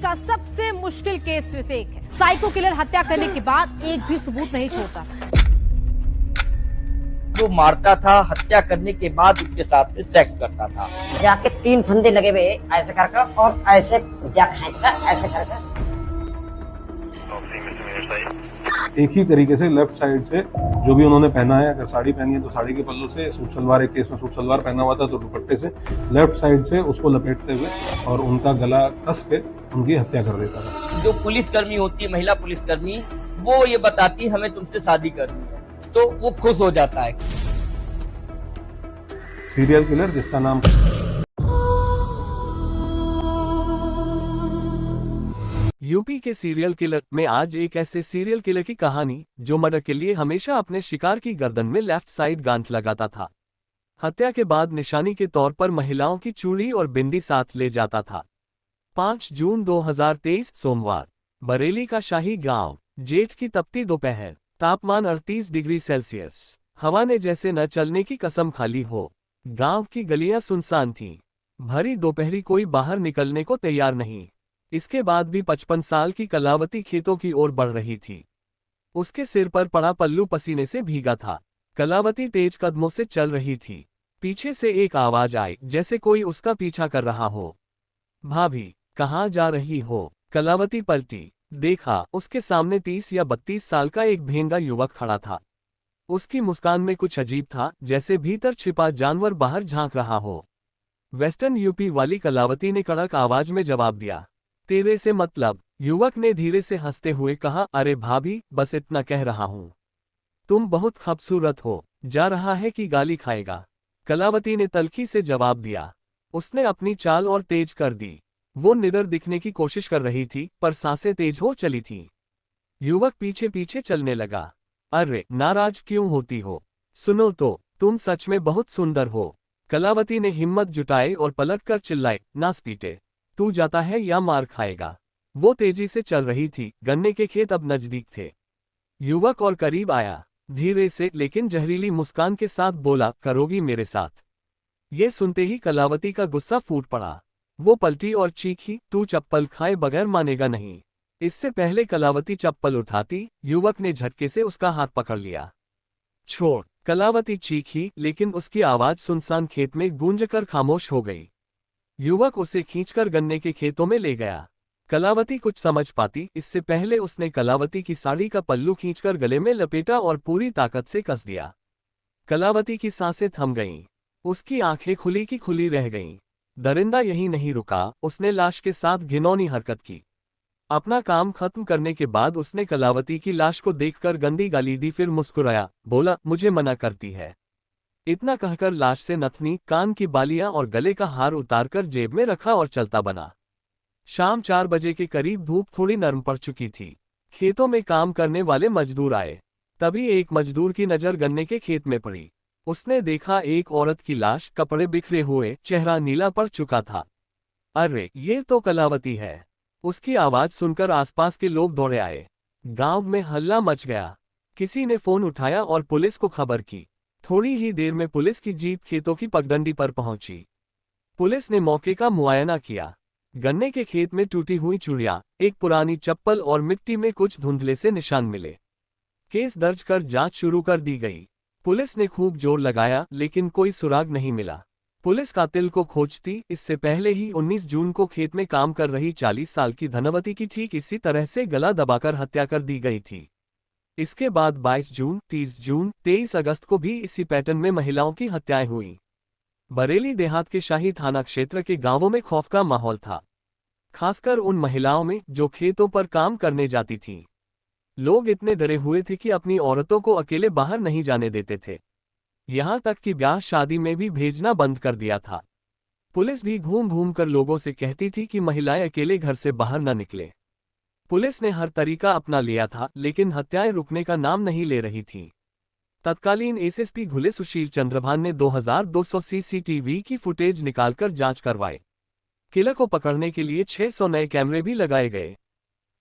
का सबसे मुश्किल केस में से एक है। साइको किलर हत्या करने के बाद एक भी सबूत नहीं छोड़ता। वो मारता था, हत्या करने के बाद उसके साथ में सेक्स करता था। जाके 3 फंदे लगे हुए ऐसे करके और ऐसे जा खींचकर ऐसे करके। एक ही तरीके से लेफ्ट साइड से जो भी उन्होंने पहना है, अगर साड़ी पहनी है तो साड़ी के पल्लू से, सूट सलवार, एक केस में सूट सलवार पहना हुआ था तो दुपट्टे से लेफ्ट साइड से उसको लपेटते हुए और उनका गला कस के उनकी हत्या कर देता था। जो पुलिसकर्मी होती है, महिला पुलिसकर्मी, वो ये बताती हमें तुमसे शादी करनी है, तो वो खुश हो जाता है। सीरियल किलर जिसका नाम यूपी के सीरियल किलर में आज एक ऐसे सीरियल किलर की कहानी जो मर्डर के लिए हमेशा अपने शिकार की गर्दन में लेफ्ट साइड गांठ लगाता था। हत्या के बाद निशानी के तौर पर महिलाओं की चूड़ी और बिंदी साथ ले जाता था। 5 जून 2023 सोमवार, बरेली का शाही गांव, जेठ की तपती दोपहर, तापमान 38 डिग्री सेल्सियस। हवा ने जैसे न चलने की कसम खा ली हो। गांव की गलियां सुनसान थीं। भरी दोपहरी कोई बाहर निकलने को तैयार नहीं। इसके बाद भी 55 साल की कलावती खेतों की ओर बढ़ रही थी। उसके सिर पर पड़ा पल्लू पसीने से भीगा था। कलावती तेज कदमों से चल रही थी। पीछे से एक आवाज आई, जैसे कोई उसका पीछा कर रहा हो। भाभी, कहाँ जा रही हो? कलावती पलटी, देखा, उसके सामने 30 या 32 साल का एक भेंगा युवक खड़ा था। उसकी मुस्कान में कुछ अजीब था, जैसे भीतर छिपा जानवर बाहर झांक रहा हो। वेस्टर्न यूपी वाली कलावती ने कड़क आवाज में जवाब दिया, तेरे से मतलब? युवक ने धीरे से हंसते हुए कहा, अरे भाभी, बस इतना कह रहा हूं। तुम बहुत खूबसूरत हो। जा रहा है कि गाली खाएगा? कलावती ने तल्खी से जवाब दिया। उसने अपनी चाल और तेज कर दी। वो निडर दिखने की कोशिश कर रही थी, पर सांसें तेज हो चली थीं। युवक पीछे पीछे चलने लगा। अरे, नाराज क्यों होती हो? सुनो तो, तुम सच में बहुत सुंदर हो। कलावती ने हिम्मत जुटाई और पलटकर चिल्लाई, नासपीटे, तू जाता है या मार खाएगा? वो तेजी से चल रही थी। गन्ने के खेत अब नजदीक थे। युवक और करीब आया। धीरे से लेकिन जहरीली मुस्कान के साथ बोला, करोगी मेरे साथ? ये सुनते ही कलावती का गुस्सा फूट पड़ा। वो पलटी और चीखी, तू चप्पल खाए बगैर मानेगा नहीं। इससे पहले कलावती चप्पल उठाती, युवक ने झटके से उसका हाथ पकड़ लिया। छोड़! कलावती चीखी, लेकिन उसकी आवाज सुनसान खेत में गूंजकर खामोश हो गई। युवक उसे खींचकर गन्ने के खेतों में ले गया। कलावती कुछ समझ पाती इससे पहले उसने कलावती की साड़ी का पल्लू खींचकर गले में लपेटा और पूरी ताकत से कस दिया। कलावती की सांसें थम गईं। उसकी आंखें खुली की खुली रह गईं। दरिंदा यही नहीं रुका, उसने लाश के साथ घिनौनी हरकत की। अपना काम खत्म करने के बाद उसने कलावती की लाश को देखकर गंदी गाली दी, फिर मुस्कुराया, बोला, मुझे मना करती है? इतना कहकर लाश से नथनी, कान की बालियां और गले का हार उतारकर जेब में रखा और चलता बना। शाम 4 बजे के करीब धूप थोड़ी नरम पड़ चुकी थी। खेतों में काम करने वाले मजदूर आए। तभी एक मजदूर की नजर गन्ने के खेत में पड़ी। उसने देखा एक औरत की लाश, कपड़े बिखरे हुए, चेहरा नीला पड़ चुका था। अरे, ये तो कलावती है। उसकी आवाज सुनकर आसपास के लोग दौड़े आए। गांव में हल्ला मच गया। किसी ने फोन उठाया और पुलिस को खबर की। थोड़ी ही देर में पुलिस की जीप खेतों की पगडंडी पर पहुंची। पुलिस ने मौके का मुआयना किया। गन्ने के खेत में टूटी हुई चूड़ियां, एक पुरानी चप्पल और मिट्टी में कुछ धुंधले से निशान मिले। केस दर्ज कर जांच शुरू कर दी गई। पुलिस ने खूब जोर लगाया, लेकिन कोई सुराग नहीं मिला। पुलिस कातिल को खोजती। इससे पहले ही 19 जून को खेत में काम कर रही 40 साल की धनवती की ठीक इसी तरह से गला दबाकर हत्या कर दी गई थी। इसके बाद 22 जून, 30 जून, 23 अगस्त को भी इसी पैटर्न में महिलाओं की हत्याएं हुईं। बरेली देहात के शाही थाना क्षेत्र के गांवों में खौफ का माहौल था, खासकर उन महिलाओं में जो खेतों पर काम करने जाती थीं। लोग इतने डरे हुए थे कि अपनी औरतों को अकेले बाहर नहीं जाने देते थे। यहां तक कि ब्याह शादी में भी भेजना बंद कर दिया था। पुलिस भी घूम घूम कर लोगों से कहती थी कि महिलाएं अकेले घर से बाहर न निकले। पुलिस ने हर तरीका अपना लिया था, लेकिन हत्याएं रुकने का नाम नहीं ले रही थीं। तत्कालीन एसएसपी घुले सुशील चंद्रभान ने 2200 सीसीटीवी की फुटेज निकालकर जांच करवाई। किलर को पकड़ने के लिए 600 नए कैमरे भी लगाए गए।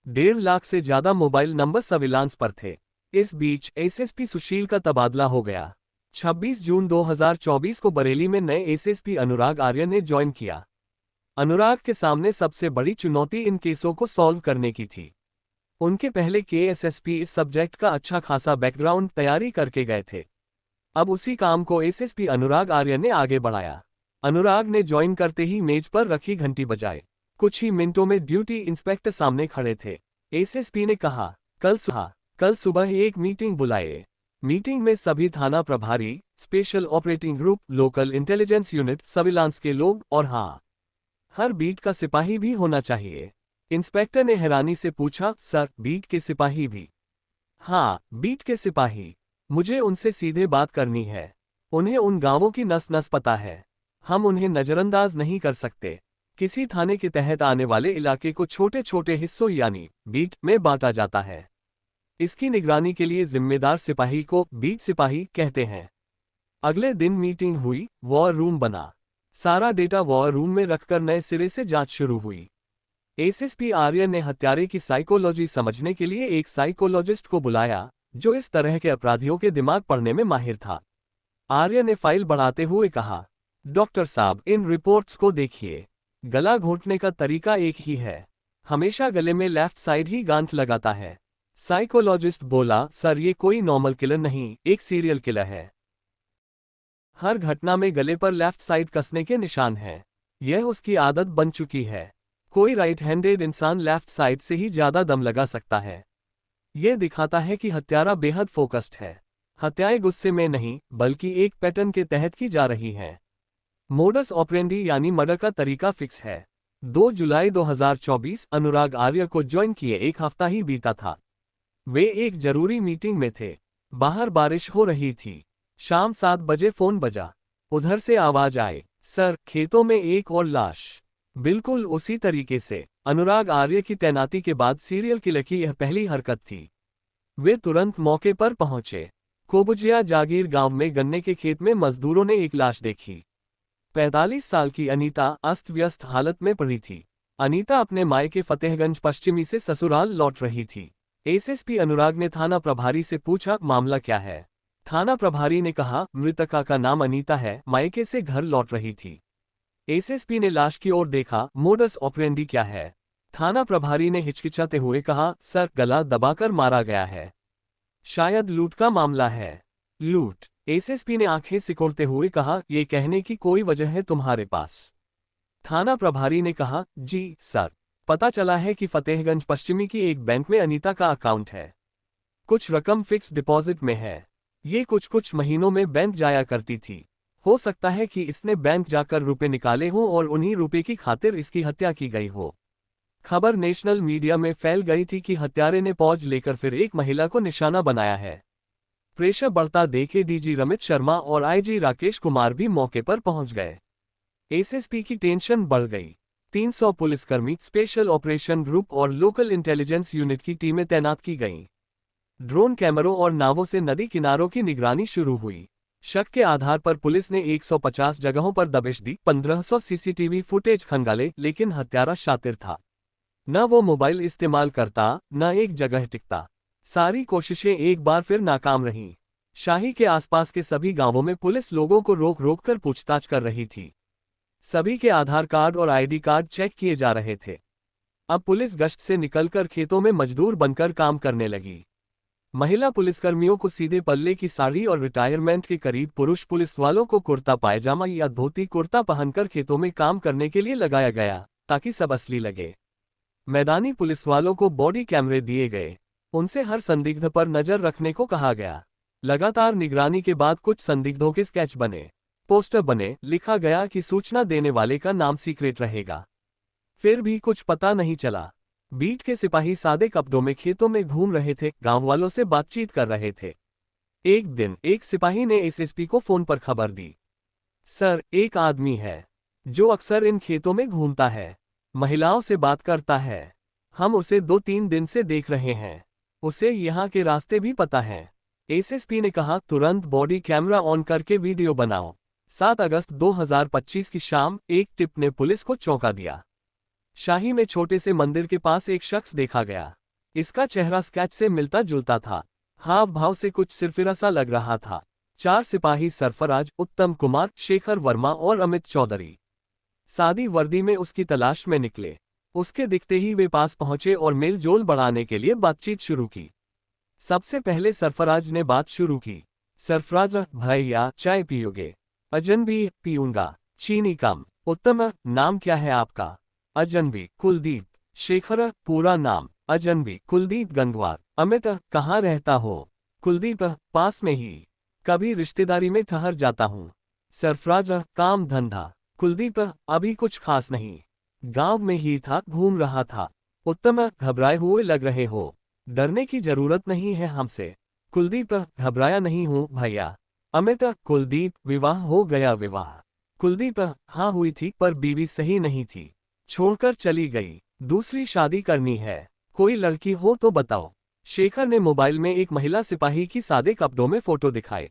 1.5 लाख से ज्यादा मोबाइल नंबर सर्विलांस पर थे। इस बीच एसएसपी सुशील का तबादला हो गया। 26 जून 2024 को बरेली में नए एसएसपी अनुराग आर्य ने ज्वाइन किया। अनुराग के सामने सबसे बड़ी चुनौती इन केसों को सॉल्व करने की थी। उनके पहले के एसएसपी इस सब्जेक्ट का अच्छा खासा बैकग्राउंड तैयारी करके गए थे। अब उसी काम को एसएसपी अनुराग आर्य ने आगे बढ़ाया। अनुराग ने ज्वाइन करते ही मेज पर रखी घंटी बजाई। कुछ ही मिनटों में ड्यूटी इंस्पेक्टर सामने खड़े थे। एसएसपी ने कहा, कल सुबह एक मीटिंग बुलाए। मीटिंग में सभी थाना प्रभारी, special operating group, local intelligence unit, surveillance के लोग और हाँ, हर बीट का सिपाही भी होना चाहिए। इंस्पेक्टर ने हैरानी से पूछा, सर, बीट के सिपाही भी? हाँ, बीट के सिपाही। मुझे उनसे सीधे बात करनी है। उन्हें उन गांवों की नस नस पता है। हम उन्हें नजरअंदाज नहीं कर सकते। किसी थाने के तहत आने वाले इलाके को छोटे छोटे हिस्सों यानी बीट में बांटा जाता है। इसकी निगरानी के लिए जिम्मेदार सिपाही को बीट सिपाही कहते हैं। अगले दिन मीटिंग हुई, वॉर रूम बना। सारा डेटा वॉर रूम में रखकर नए सिरे से जांच शुरू हुई। एसएसपी आर्य ने हत्यारे की साइकोलॉजी समझने के लिए एक साइकोलॉजिस्ट को बुलाया, जो इस तरह के अपराधियों के दिमाग पढ़ने में माहिर था। आर्य ने फाइल बढ़ाते हुए कहा, डॉक्टर साहब, इन रिपोर्ट्स को देखिए। गला घोंटने का तरीका एक ही है। हमेशा गले में लेफ्ट साइड ही गांठ लगाता है। साइकोलॉजिस्ट बोला, सर, ये कोई नॉर्मल किलर नहीं, एक सीरियल किलर है। हर घटना में गले पर लेफ्ट साइड कसने के निशान हैं। यह उसकी आदत बन चुकी है। कोई राइट हैंडेड इंसान लेफ्ट साइड से ही ज्यादा दम लगा सकता है। यह दिखाता है कि हत्यारा बेहद फोकस्ड है। हत्याएं गुस्से में नहीं, बल्कि एक पैटर्न के तहत की जा रही हैं। मोडस ऑपरेंडी यानी मर्डर का तरीका फिक्स है। 2 जुलाई 2024 अनुराग आर्य को ज्वाइन किए एक हफ्ता ही बीता था। वे एक जरूरी मीटिंग में थे। बाहर बारिश हो रही थी। शाम 7 बजे फोन बजा। उधर से आवाज आई, सर, खेतों में एक और लाश। बिल्कुल उसी तरीके से अनुराग आर्य की तैनाती के बाद सीरियल किलर की यह पहली हरकत थी। वे तुरंत मौके पर पहुंचे। कोबुजिया जागीर गांव में गन्ने के खेत में मजदूरों ने एक लाश देखी। 45 साल की अनीता अस्त व्यस्त हालत में पड़ी थी। अनीता अपने मायके फतेहगंज पश्चिमी से ससुराल लौट रही थी। एसएसपी अनुराग ने थाना प्रभारी से पूछा, मामला क्या है? थाना प्रभारी ने कहा, मृतका का नाम अनीता है, मायके से घर लौट रही थी। एसएसपी ने लाश की ओर देखा, मोडस ऑपरेंडी क्या है? थाना प्रभारी ने हिचकिचाते हुए कहा, सर, गला दबाकर मारा गया है। शायद लूट का मामला है। लूट? एसएसपी ने आंखें सिकोड़ते हुए कहा, यह कहने की कोई वजह है तुम्हारे पास? थाना प्रभारी ने कहा, जी सर, पता चला है कि फतेहगंज पश्चिमी की एक बैंक में अनीता का अकाउंट है। कुछ रकम फिक्स डिपॉजिट में है। ये कुछ महीनों में बैंक जाया करती थी। हो सकता है कि इसने बैंक जाकर रुपए निकाले हों और उन्हीं रुपए की खातिर इसकी हत्या की गई हो। खबर नेशनल मीडिया में फैल गई थी कि हत्यारे ने पौज लेकर फिर एक महिला को निशाना बनाया है। प्रेशर बढ़ता देख डीजी रमित शर्मा और आईजी राकेश कुमार भी मौके पर पहुंच गए। एसएसपी की टेंशन बढ़ गई। 300 पुलिसकर्मी, स्पेशल ऑपरेशन ग्रुप और लोकल इंटेलिजेंस यूनिट की टीमें तैनात की गईं। ड्रोन कैमरों और नावों से नदी किनारों की निगरानी शुरू हुई। शक के आधार पर पुलिस ने 150 जगहों पर दबिश दी, 1500 सीसीटीवी फुटेज खंगाले, लेकिन हत्यारा शातिर था। न वो मोबाइल इस्तेमाल करता, न एक जगह टिकता। सारी कोशिशें एक बार फिर नाकाम रहीं। शाही के आसपास के सभी गांवों में पुलिस लोगों को रोक रोक कर पूछताछ कर रही थी। सभी के आधार कार्ड और आईडी कार्ड चेक किए जा रहे थे। अब पुलिस गश्त से निकलकर खेतों में मजदूर बनकर काम करने लगी। महिला पुलिसकर्मियों को सीधे पल्ले की साड़ी और रिटायरमेंट के करीब पुरुष पुलिस वालों को कुर्ता पायजामा या धोती कुर्ता पहनकर खेतों में काम करने के लिए लगाया गया, ताकि सब असली लगे। मैदानी पुलिस वालों को बॉडी कैमरे दिए गए। उनसे हर संदिग्ध पर नजर रखने को कहा गया। लगातार निगरानी के बाद कुछ संदिग्धों के स्केच बने, पोस्टर बने, लिखा गया कि सूचना देने वाले का नाम सीक्रेट रहेगा। फिर भी कुछ पता नहीं चला। बीट के सिपाही सादे कपड़ों में खेतों में घूम रहे थे, गांव वालों से बातचीत कर रहे थे। एक दिन एक सिपाही ने एसएसपी को फोन पर खबर दी, सर, एक आदमी है जो अक्सर इन खेतों में घूमता है, महिलाओं से बात करता है। हम उसे 2-3 दिन से देख रहे हैं। उसे यहाँ के रास्ते भी पता हैं। एसएसपी ने कहा, तुरंत बॉडी कैमरा ऑन करके वीडियो बनाओ। 7 अगस्त 2025 की शाम एक टिप ने पुलिस को चौंका दिया। शाही में छोटे से मंदिर के पास एक शख्स देखा गया। इसका चेहरा स्केच से मिलता जुलता था। हाव भाव से कुछ सिरफिरा सा लग रहा था। 4 सिपाही सरफराज, उत्तम कुमार, शेखर वर्मा और अमित चौधरी सादी वर्दी में उसकी तलाश में निकले। उसके दिखते ही वे पास पहुंचे और मेल जोल बढ़ाने के लिए बातचीत शुरू की। सबसे पहले सरफराज ने बात शुरू की। सरफराज, भैया चाय पियोगे? अजनबी, पीऊंगा, चीनी कम। उत्तम, नाम क्या है आपका? अजनबी, कुलदीप। शेखर, पूरा नाम? अजनबी, कुलदीप गंगवार। अमित, कहाँ रहता हो? कुलदीप, पास में ही, कभी रिश्तेदारी में ठहर जाता हूँ। सरफराज, काम धंधा? कुलदीप, अभी कुछ खास नहीं, गांव में ही था, घूम रहा था। उत्तम, घबराए हुए लग रहे हो, डरने की जरूरत नहीं है हमसे। कुलदीप, घबराया नहीं हूँ भैया। अमित, कुलदीप, विवाह हो गया? विवाह? कुलदीप, हाँ हुई थी, पर बीवी सही नहीं थी, छोड़कर चली गई, दूसरी शादी करनी है। कोई लड़की हो तो बताओ। शेखर ने मोबाइल में एक महिला सिपाही की सादे कपड़ों में फोटो दिखाए।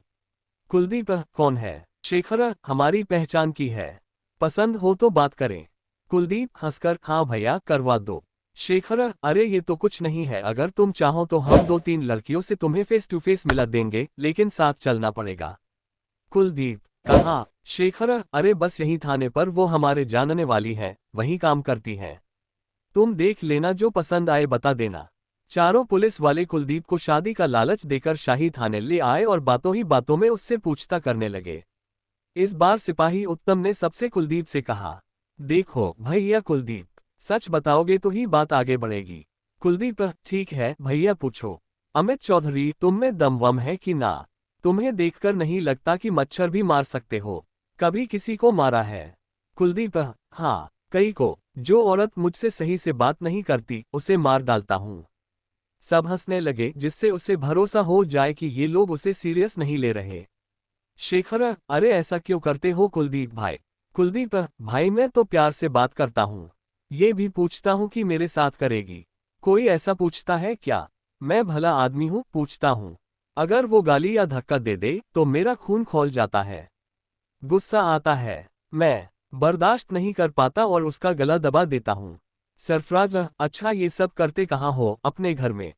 कुलदीप, कौन है? शेखर, हमारी पहचान की है, पसंद हो तो बात करें। कुलदीप हंसकर, हाँ भैया करवा दो। शेखर, अरे ये तो कुछ नहीं है, अगर तुम चाहो तो हम 2-3 लड़कियों से तुम्हें फेस टू फेस मिला देंगे, लेकिन साथ चलना पड़ेगा। कुलदीप, कहाँ? शेखर, अरे बस यहीं थाने पर, वो हमारे जानने वाली है, वहीं काम करती है, तुम देख लेना, जो पसंद आए बता देना। चारों पुलिस वाले कुलदीप को शादी का लालच देकर शाही थाने ले आए और बातों ही बातों में उससे पूछता करने लगे। इस बार सिपाही उत्तम ने सबसे कुलदीप से कहा, देखो भैया कुलदीप, सच बताओगे तो ही बात आगे बढ़ेगी। कुलदीप, ठीक है भैया पूछो। अमित चौधरी, तुम में दम वम है कि ना? तुम्हें देखकर नहीं लगता कि मच्छर भी मार सकते हो? कभी किसी को मारा है? कुलदीप, हाँ कई को, जो औरत मुझसे सही से बात नहीं करती उसे मार डालता हूँ। सब हंसने लगे, जिससे उसे भरोसा हो जाए कि ये लोग उसे सीरियस नहीं ले रहे। शेखर, अरे ऐसा क्यों करते हो कुलदीप भाई? कुलदीप, भाई मैं तो प्यार से बात करता हूँ, ये भी पूछता हूँ कि मेरे साथ करेगी। कोई ऐसा पूछता है क्या? मैं भला आदमी हूँ, पूछता हूँ। अगर वो गाली या धक्का दे दे तो मेरा खून खौल जाता है, गुस्सा आता है, मैं बर्दाश्त नहीं कर पाता और उसका गला दबा देता हूँ। सरफराज, अच्छा ये सब करते कहाँ हो? अपने घर में।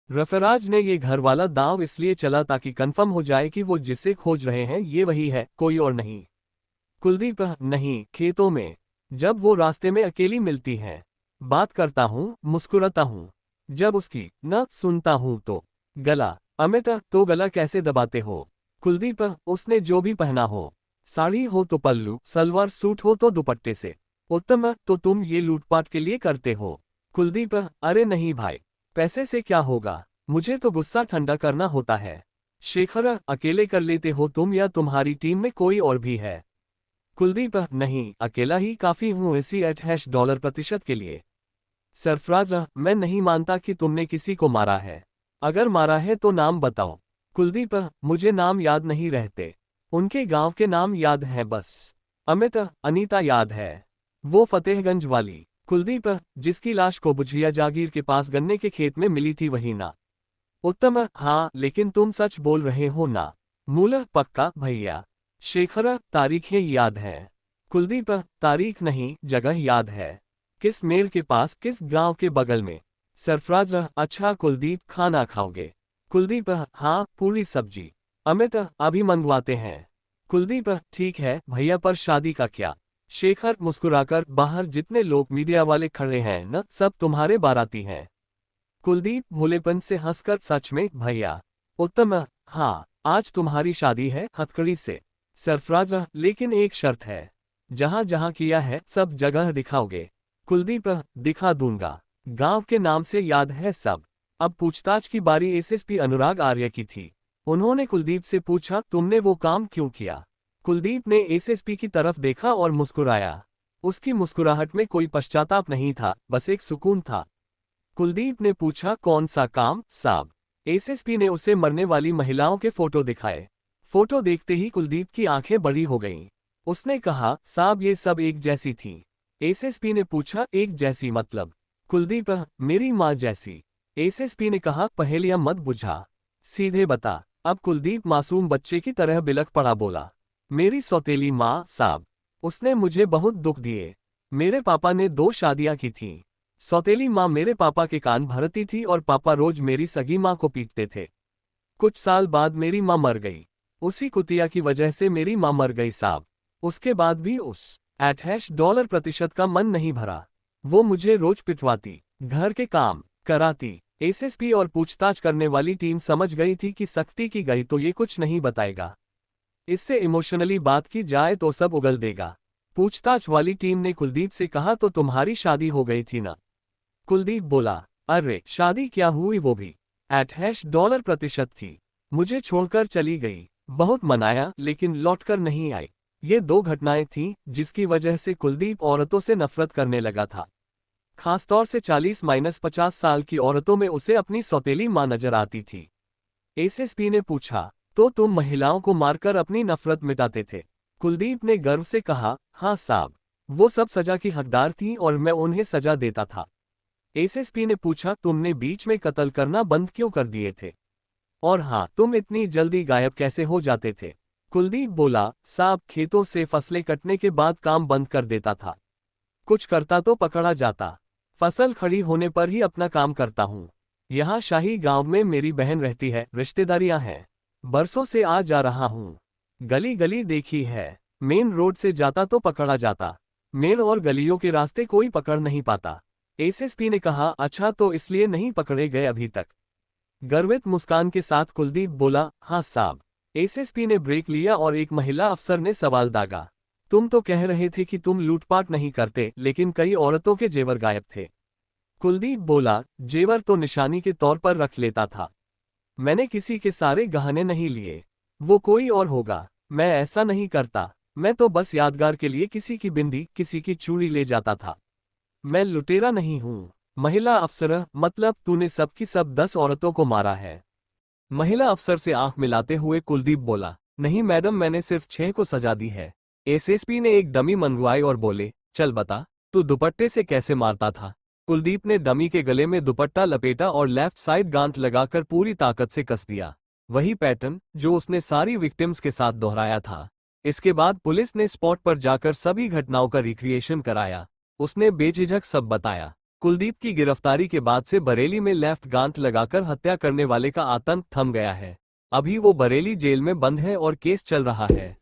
रफराज ने ये घर वाला दांव इसलिए चला ताकि कंफर्म हो जाए कि वो जिसे खोज रहे हैं ये वही है, कोई और नहीं। कुलदीप, नहीं, खेतों में, जब वो रास्ते में अकेली मिलती है, बात करता हूँ, मुस्कुराता हूँ, जब उसकी न सुनता हूँ तो गला। अमित, तो गला कैसे दबाते हो? कुलदीप, उसने जो भी पहना हो, साड़ी हो तो पल्लू, सलवार सूट हो तो दुपट्टे से। उत्तम, तो तुम ये लूटपाट के लिए करते हो? कुलदीप, अरे नहीं भाई, पैसे से क्या होगा, मुझे तो गुस्सा ठंडा करना होता है। शेखर, अकेले कर लेते हो तुम या तुम्हारी टीम में कोई और भी है? कुलदीप, नहीं, अकेला ही काफी हूँ इसी $8 के लिए। सरफराज, मैं नहीं मानता कि तुमने किसी को मारा है, अगर मारा है तो नाम बताओ। कुलदीप, मुझे नाम याद नहीं रहते, उनके गांव के नाम याद हैं बस। अमित, अनीता याद है, वो फतेहगंज वाली। कुलदीप, जिसकी लाश को बुझिया जागीर के पास गन्ने के खेत में मिली थी वही ना? उत्तम, हाँ, लेकिन तुम सच बोल रहे हो ना? मूल पक्का भैया। शेखर, तारीखें याद है? कुलदीप, तारीख नहीं, जगह याद है, किस मेल के पास, किस गांव के बगल में। सरफराज, अच्छा कुलदीप, खाना खाओगे? कुलदीप, हाँ, पूरी सब्जी। अमित, अभी मंगवाते हैं। कुलदीप, ठीक है भैया, पर शादी का क्या? शेखर मुस्कुराकर, बाहर जितने लोग मीडिया वाले खड़े हैं न, सब तुम्हारे बाराती हैं। कुलदीप भोलेपन से हंसकर, सच में भैया? उत्तम, हाँ, आज तुम्हारी शादी है हथकड़ी से। सरफराज, लेकिन एक शर्त है, जहां जहां किया है सब जगह दिखाओगे। कुलदीप, दिखा दूंगा, गांव के नाम से याद है सब। अब पूछताछ की बारी एसएसपी अनुराग आर्य की थी। उन्होंने कुलदीप से पूछा, तुमने वो काम क्यों किया? कुलदीप ने एसएसपी की तरफ देखा और मुस्कुराया। उसकी मुस्कुराहट में कोई पश्चाताप नहीं था, बस एक सुकून था। कुलदीप ने पूछा, कौन सा काम साहब? एसएसपी ने उसे मरने वाली महिलाओं के फोटो दिखाए। फोटो देखते ही कुलदीप की आंखें बड़ी हो गईं। उसने कहा, साहब ये सब एक जैसी थीं। एसएसपी ने पूछा, एक जैसी मतलब? कुलदीप, मेरी माँ जैसी। एसएसपी ने कहा, पहेलियां मत बुझा, सीधे बता। अब कुलदीप मासूम बच्चे की तरह बिलख पड़ा, बोला, मेरी सौतेली माँ साहब, उसने मुझे बहुत दुख दिए। मेरे पापा ने 2 शादियां की थीं। सौतेली माँ मेरे पापा के कान भरती थी और पापा रोज मेरी सगी माँ को पीटते थे। कुछ साल बाद मेरी माँ मर गई, उसी कुतिया की वजह से मेरी माँ मर गई साहब। उसके बाद भी उस $% का मन नहीं भरा। वो मुझे रोज पिटवाती, घर के काम कराती। एसएसपी और पूछताछ करने वाली टीम समझ गई थी कि सख्ती की गई तो ये कुछ नहीं बताएगा, इससे इमोशनली बात की जाए तो सब उगल देगा। पूछताछ वाली टीम ने कुलदीप से कहा, तो तुम्हारी शादी हो गई थी ना? कुलदीप बोला, अरे शादी क्या हुई, वो भी $% थी। मुझे छोड़कर चली गई। बहुत मनाया लेकिन लौटकर नहीं आई। ये 2 घटनाएं थीं जिसकी वजह से कुलदीप औरतों से नफरत करने लगा था। खासतौर से 40-50 साल की औरतों में उसे अपनी सौतेली मां नजर आती थी। एसएसपी ने पूछा, तो तुम महिलाओं को मारकर अपनी नफरत मिटाते थे? कुलदीप ने गर्व से कहा, हाँ साहब, वो सब सजा की हकदार थीं और मैं उन्हें सजा देता था। एसएसपी ने पूछा, तुमने बीच में कत्ल करना बंद क्यों कर दिए थे? और हाँ, तुम इतनी जल्दी गायब कैसे हो जाते थे? कुलदीप बोला, साहब, खेतों से फसलें कटने के बाद काम बंद कर देता था। कुछ करता तो पकड़ा जाता। फसल खड़ी होने पर ही अपना काम करता हूँ। यहाँ शाही गांव में मेरी बहन रहती है, रिश्तेदारियां हैं। बरसों से आ जा रहा हूँ। गली गली देखी है। मेन रोड से जाता तो पकड़ा जाता। मेन और गलियों के रास्ते कोई पकड़ नहीं पाता। एसएसपी ने कहा, अच्छा, तो इसलिए नहीं पकड़े गए अभी तक? गर्वित मुस्कान के साथ कुलदीप बोला, हाँ साहब। एसएसपी ने ब्रेक लिया और एक महिला अफसर ने सवाल दागा, तुम तो कह रहे थे कि तुम लूटपाट नहीं करते, लेकिन कई औरतों के जेवर गायब थे। कुलदीप बोला, जेवर तो निशानी के तौर पर रख लेता था। मैंने किसी के सारे गहने नहीं लिए। वो कोई और होगा, मैं ऐसा नहीं करता। मैं तो बस यादगार के लिए किसी की बिंदी, किसी की चूड़ी ले जाता था। मैं लुटेरा नहीं हूँ। महिला अफसर, मतलब तूने सबकी सब 10 औरतों को मारा है? महिला अफसर से आंख मिलाते हुए कुलदीप बोला, नहीं मैडम, मैंने सिर्फ 6 को सजा दी है। एसएसपी ने एक डमी मंगवाई और बोले, चल बता, तू दुपट्टे से कैसे मारता था? कुलदीप ने डमी के गले में दुपट्टा लपेटा और लेफ्ट साइड गांठ लगाकर पूरी ताकत से कस दिया। वही पैटर्न जो उसने सारी विक्टिम्स के साथ दोहराया था। इसके बाद पुलिस ने स्पॉट पर जाकर सभी घटनाओं का रिक्रिएशन कराया। उसने बेझिझक सब बताया। कुलदीप की गिरफ्तारी के बाद से बरेली में लेफ्ट गांठ लगाकर हत्या करने वाले का आतंक थम गया है। अभी वो बरेली जेल में बंद है और केस चल रहा है।